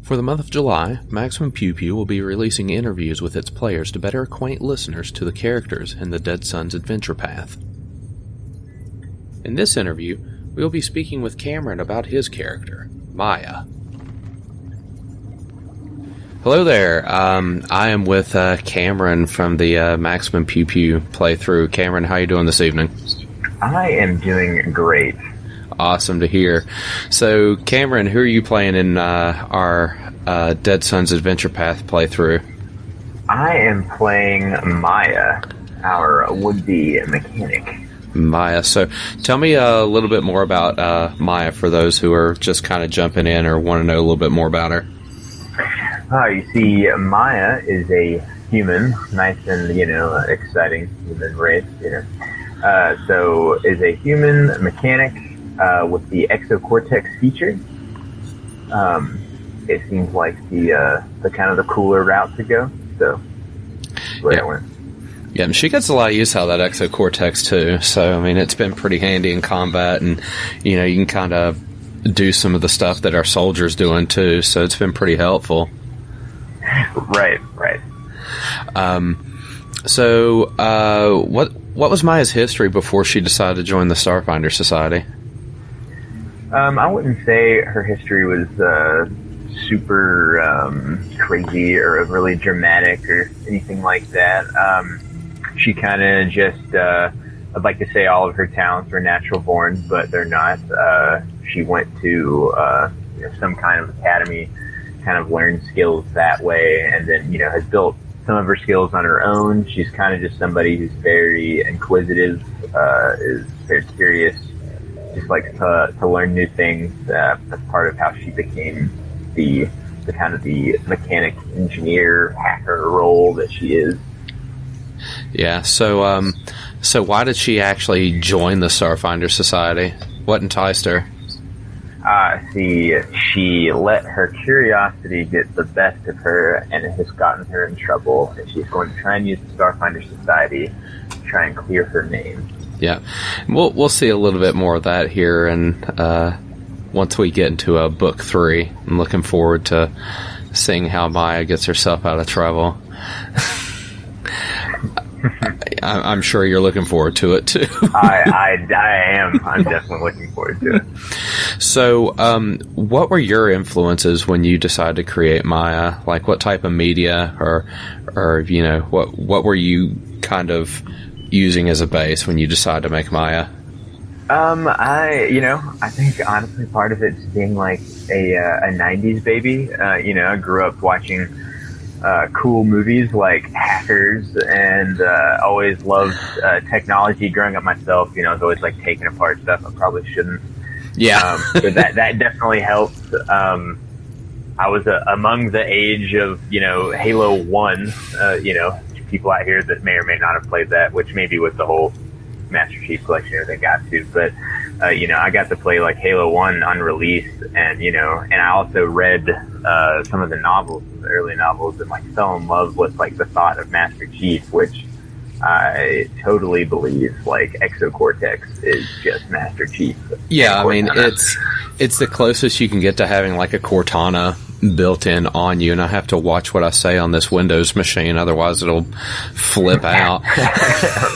For the month of July, Maximum Pew Pew will be releasing interviews with its players to better acquaint listeners to the characters in the Dead Sun's adventure path. In this interview, we will be speaking with Cameron about his character, Maia. Hello there, I am with Cameron from the Maximum Pew Pew playthrough. Cameron, how are you doing this evening? I am doing great. Awesome to hear. So, Cameron, who are you playing in our Dead Sun's Adventure Path playthrough? I am playing Maia, our would-be mechanic. Maia. So, tell me a little bit more about Maia for those who are just kind of jumping in or want to know a little bit more about her. You see, Maia is a human, nice and, exciting human race, So, is a human mechanic with the Exo Cortex feature. It seems like the kind of the cooler route to go. So, that's where I went. Yeah, and she gets a lot of use out of that Exo Cortex too. So, I mean, it's been pretty handy in combat, and you can kind of do some of the stuff that our soldiers doing too. So, it's been pretty helpful. Right. So, what was Maia's history before she decided to join the Starfinder Society? I wouldn't say her history was super crazy or overly dramatic or anything like that. She kind of just, I'd like to say all of her talents were natural born, but they're not. She went to some kind of academy, kind of learned skills that way, and then has built some of her skills on her own. She's kind of just somebody who's very inquisitive, is very curious, just likes to learn new things. That's part of how she became the kind of the mechanic, engineer, hacker role that she is. Yeah. So why did she actually join the Starfinder Society? What enticed her? She let her curiosity get the best of her, and it has gotten her in trouble. And she's going to try and use the Starfinder Society to try and clear her name. Yeah, we'll see a little bit more of that here, and once we get into book 3, I'm looking forward to seeing how Maia gets herself out of trouble. I'm sure you're looking forward to it too. I am. I'm definitely looking forward to it. So, what were your influences when you decided to create Maia? Like, what type of media, or what were you kind of using as a base when you decided to make Maia? I think honestly part of it's being like a 90s baby. I grew up watching cool movies like Hackers, and always loved technology growing up myself. I was always like taking apart stuff I probably shouldn't. Yeah. So that definitely helped. I was among the age of, Halo 1, people out here that may or may not have played that, which maybe with the whole Master Chief Collection they got to, but I got to play like Halo 1 unreleased, and and I also read some of the novels, the early novels, and like fell in love with like the thought of Master Chief, which I totally believe like Exo Cortex is just Master Chief. Yeah, I mean it's the closest you can get to having like a Cortana built in on you, and I have to watch what I say on this Windows machine, otherwise it'll flip out.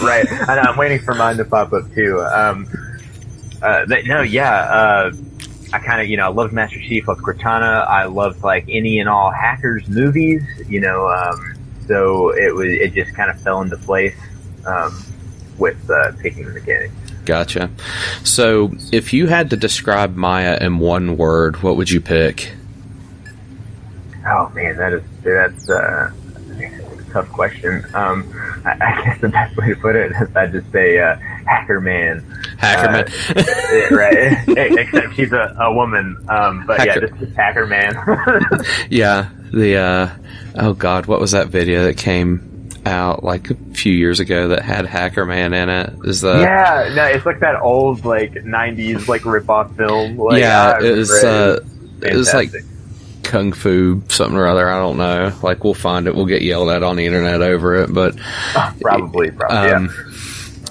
Right. I know, I'm waiting for mine to pop up too. I kind of, I loved Master Chief, loved Cortana, I loved like any and all Hackers movies, so it just kind of fell into place with picking the mechanics. Gotcha. So if you had to describe Maia in one word, what would you pick? Oh man, that's a tough question. I guess the best way to put it is I'd just say Hacker Man. Hacker Man. Right. Except she's a woman. But Hacker. Yeah, just Hacker Man. Yeah. Oh God, what was that video that came out like a few years ago that had Hacker Man in it? It's like that old like 90s like rip-off film. Like, yeah, it was like Kung Fu something or other, I don't know. Like, we'll find it, we'll get yelled at on the internet over it, but probably, yeah.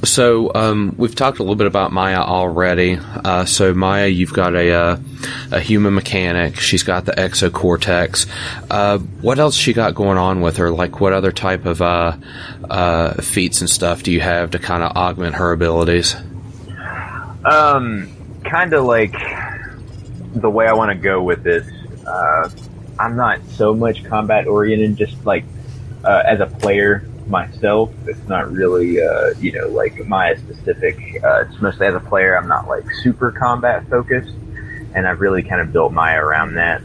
So we've talked a little bit about Maia already. So Maia, you've got a human mechanic. She's got the Exo Cortex. What else she got going on with her? Like, what other type of feats and stuff do you have to kind of augment her abilities? Kind of like the way I want to go with this. I'm not so much combat oriented. Just like as a player myself, it's not really like Maya specific. It's mostly as a player. I'm not like super combat focused, and I've really kind of built Maya around that.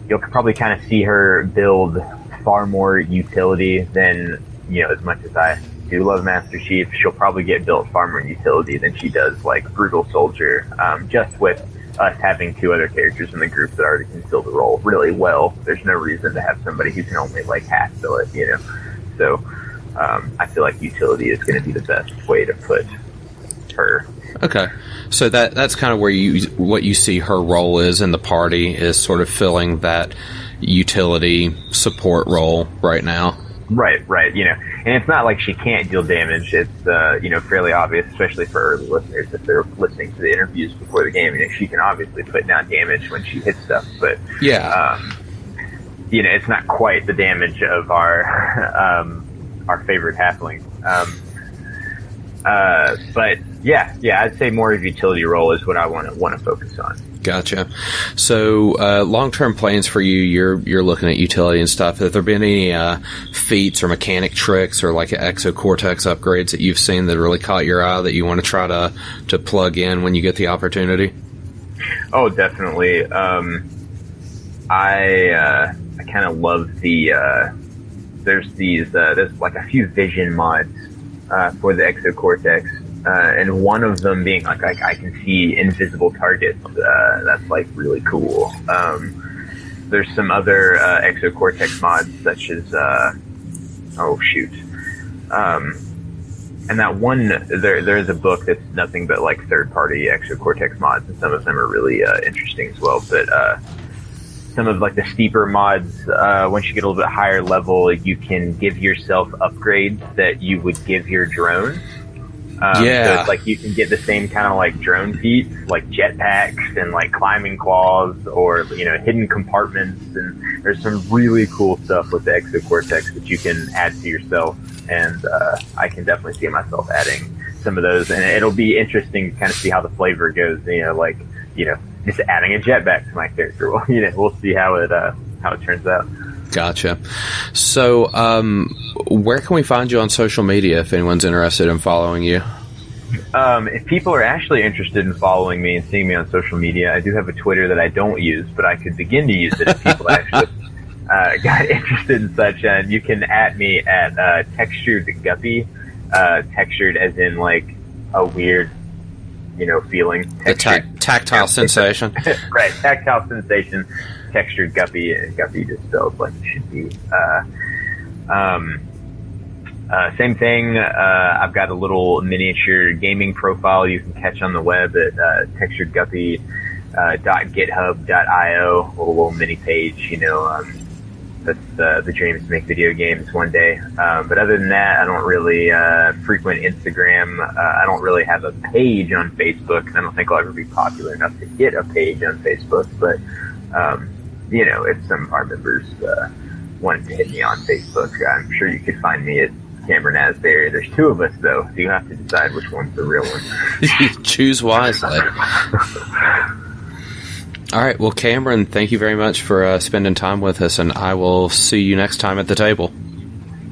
You'll probably kind of see her build far more utility than, as much as I do love Master Chief, she'll probably get built far more utility than she does like Brutal Soldier, just with us having two other characters in the group that already can fill the role really well. There's no reason to have somebody who can only like half fill it, So I feel like utility is going to be the best way to put her. Okay, so that's kind of where what you see her role is in the party, is sort of filling that utility support role right now. Right. And it's not like she can't deal damage. It's fairly obvious, especially for early listeners, if they're listening to the interviews before the game. She can obviously put down damage when she hits stuff, but it's not quite the damage of our favorite halfling. But I'd say more of utility role is what I want to focus on. Gotcha. So, long-term plans for you, you're looking at utility and stuff. Have there been any feats or mechanic tricks or like Exo Cortex upgrades that you've seen that really caught your eye that you want to try to plug in when you get the opportunity? Oh, definitely. I kind of love there's like a few vision mods for the Exo Cortex. And one of them being like I can see invisible targets. That's like really cool. There's some other Exo Cortex mods such as and that one there's a book that's nothing but like third-party Exo Cortex mods, and some of them are really interesting as well. But some of like the steeper mods, once you get a little bit higher level, you can give yourself upgrades that you would give your drone. So it's like you can get the same kind of like drone feats, like jetpacks and like climbing claws, or hidden compartments. And there's some really cool stuff with the Exo Cortex that you can add to yourself. And I can definitely see myself adding some of those. And it'll be interesting to kind of see how the flavor goes. Just adding a jetpack to my character. Well, we'll see how it turns out. Gotcha. So, where can we find you on social media if anyone's interested in following you? If people are actually interested in following me and seeing me on social media, I do have a Twitter that I don't use, but I could begin to use it if people actually got interested in such. And you can at me at Textured Guppy, textured as in like a weird, feeling. The tactile sensation. Right, tactile sensation. Textured Guppy, and Guppy just spells like it should be. Same thing. I've got a little miniature gaming profile you can catch on the web at texturedguppy.github.io. A little mini page. That's the dream is to make video games one day. But other than that, I don't really frequent Instagram. I don't really have a page on Facebook. I don't think I'll ever be popular enough to get a page on Facebook, but if some of our members wanted to hit me on Facebook, I'm sure you could find me at Cameron Asbury. There's two of us, though, so you have to decide which one's the real one. Choose wisely. All right. Well, Cameron, thank you very much for spending time with us, and I will see you next time at the table.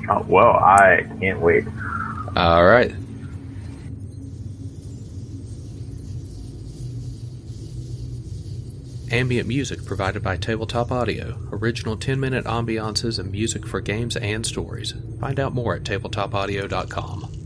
Oh, well, I can't wait. All right. Ambient music provided by Tabletop Audio. Original 10-minute ambiances and music for games and stories. Find out more at tabletopaudio.com.